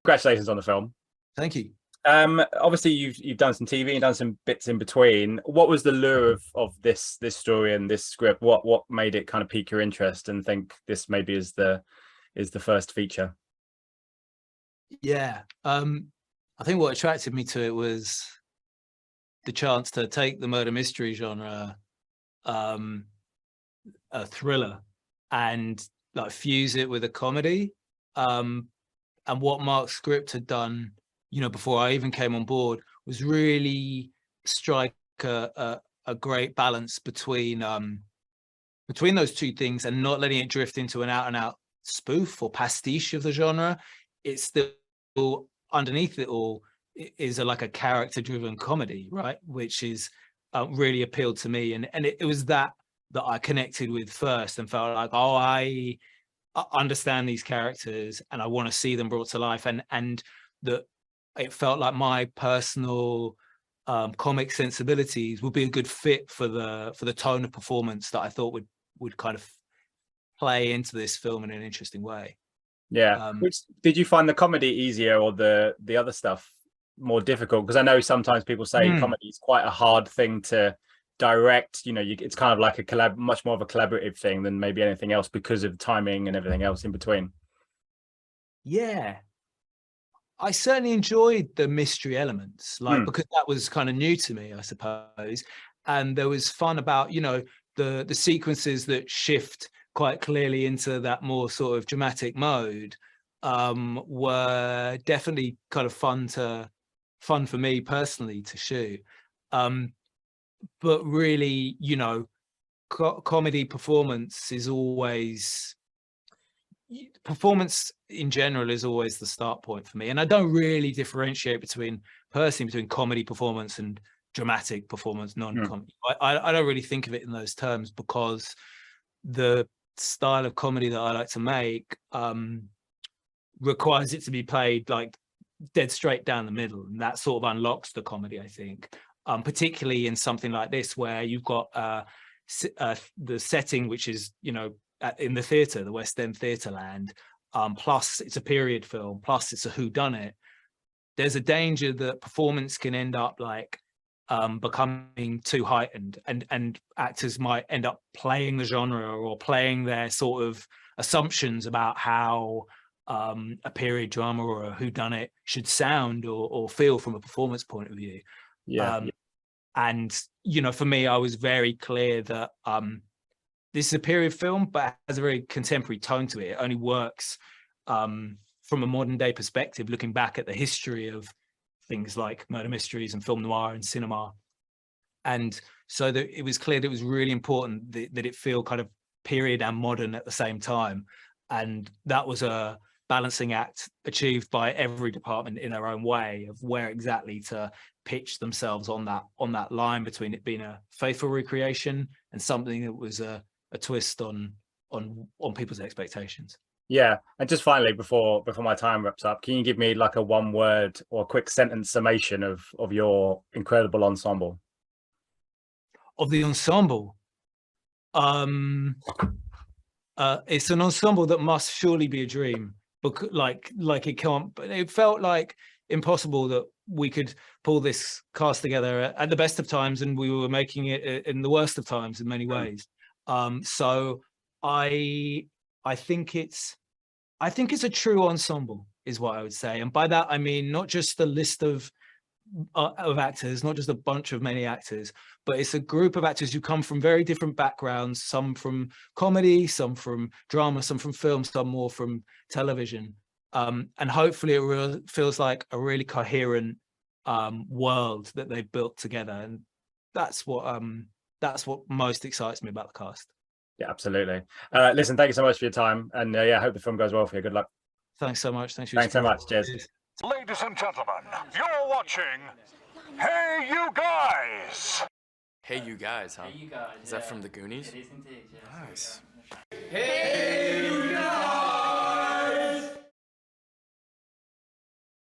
Congratulations on the film. Thank you. Obviously you've done some TV and done some bits in between. What was the lure of this story and this script? What made it kind of pique your interest and think this maybe is the first feature? Yeah, I think what attracted me to it was the chance to take the murder mystery genre, a thriller, and like fuse it with a comedy. And what Mark's script had done, before I even came on board, was really strike a great balance between those two things and not letting it drift into an out and out spoof or pastiche of the genre. It's still underneath it all is like a character driven comedy, right? Which is really appealed to me. And it was that I connected with first and felt like, oh, I understand these characters and I want to see them brought to life. And that it felt like my personal comic sensibilities would be a good fit for the tone of performance that I thought would kind of play into this film in an interesting way. Yeah. Which did you find the comedy easier or the other stuff more difficult? Because I know sometimes people say comedy is quite a hard thing to direct. It's kind of like much more of a collaborative thing than maybe anything else because of timing and everything else in between. Yeah, I certainly enjoyed the mystery elements, because that was kind of new to me, I suppose. And there was fun about, the sequences that shift quite clearly into that more sort of dramatic mode were definitely kind of fun for me personally to shoot. But really, comedy performance in general is always the start point for me. And I don't really differentiate between comedy performance and dramatic performance, non-comedy. I don't really think of it in those terms because the style of comedy that I like to make requires it to be played like dead straight down the middle. And that sort of unlocks the comedy, I think. Particularly in something like this where you've got the setting, which is, in the theatre, the West End theatre land, plus it's a period film, plus it's a whodunit. There's a danger that performance can end up like becoming too heightened and actors might end up playing the genre or playing their sort of assumptions about how a period drama or a whodunit should sound or feel from a performance point of view. And for me, I was very clear that this is a period film, but it has a very contemporary tone to it. It only works from a modern day perspective, looking back at the history of things like murder mysteries and film noir and cinema. And so that it was clear that it was really important that it feel kind of period and modern at the same time. And that was a balancing act achieved by every department in their own way of where exactly to pitch themselves on that line between it being a faithful recreation and something that was a twist on people's expectations. Yeah, and just finally, before my time wraps up, can you give me like a one word or a quick sentence summation of your incredible ensemble? Of the ensemble, it's an ensemble that must surely be a dream. But like it can't. But it felt like impossible that we could pull this cast together at the best of times, and we were making it in the worst of times in many ways. So I think it's a true ensemble, is what I would say, and by that I mean not just the list of actors, not just a bunch of many actors, but it's a group of actors who come from very different backgrounds, some from comedy, some from drama, some from film, some more from television. And hopefully it feels like a really coherent world that they've built together. And that's what most excites me about the cast. Yeah, absolutely. Listen, thank you so much for your time. And I hope the film goes well for you. Good luck. Thanks so much. Thanks so much. Cheers. Ladies and gentlemen, you're watching Hey You Guys! Hey You Guys, huh? Hey You Guys. Is that from the Goonies? It is indeed, yes. Nice. Hey